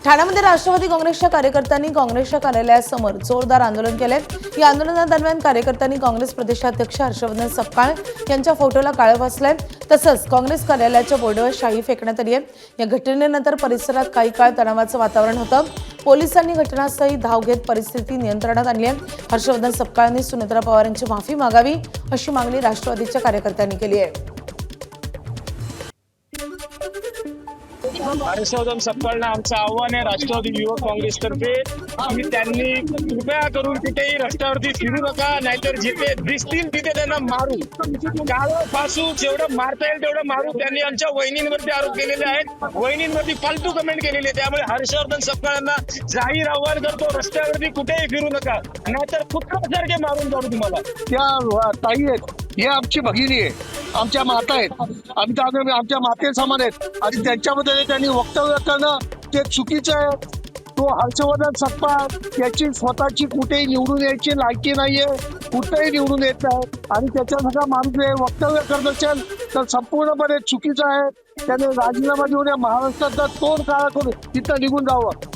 ठाण्यामध्ये राष्ट्रवादी काँग्रेसच्या कार्यकर्त्यांनी काँग्रेसच्या कार्यालयासमोर जोरदार आंदोलन केले। या आंदोलनादरम्यान कार्यकर्त्यांनी काँग्रेस प्रदेशाध्यक्ष हर्षवर्धन सपकाळ यांच्या फोटोला काळं फासलंय। तसंच काँग्रेस कार्यालयाच्या बोर्डवर शाई फेकण्यात आली आहे। या घटनेनंतर परिसरात काही काळ तणावाचं वातावरण होतं। पोलिसांनी घटनास्थळी धाव घेत परिस्थिती नियंत्रणात आणली आहे। हर्षवर्धन सपकाळांनी सुनेत्रा पवार यांची माफी मागावी अशी मागणी राष्ट्रवादीच्या कार्यकर्त्यांनी केली आहे। हर्षवर्धन सपकाळना आमचं आव्हान आहे राष्ट्रवादी युवक काँग्रेसतर्फे की त्यांनी कृपया करून कुठेही रस्त्यावरती फिरू नका, नाहीतर जिथे दिसतील तिथे त्यांना मारू, काळं फासू, जेवढं मारता येईल तेवढं मारू। त्यांनी आमच्या वहिनींवरती आरोप केलेले आहेत, वहिनींवरती फालतू कमेंट केलेली आहे। त्यामुळे हर्षवर्धन सपकाळांना जाहीर आव्हान करतो, रस्त्यावरती कुठेही फिरू नका, नाहीतर कुत्र्यासारखे मारून काढू तुम्हाला। त्या ताई आहेत, हे आमची भगिनी आहे, आमच्या माता आहेत, आमच्या माते समान आहेत आणि त्यांच्यामध्ये त्यांनी वक्तव्य करणं ते चुकीचं आहे। तो हर्षवर्धन सपकाळ याची स्वतःची कुठेही निवडून यायची लायकी नाहीये, कुठेही निवडून येत नाही आणि त्याच्यासारखा माणूस वक्तव्य करत असेल तर संपूर्णपणे चुकीचं आहे। त्याने राजीनामा देऊन या महाराष्ट्राचा तोंड काळा करून तिथं निघून जावं।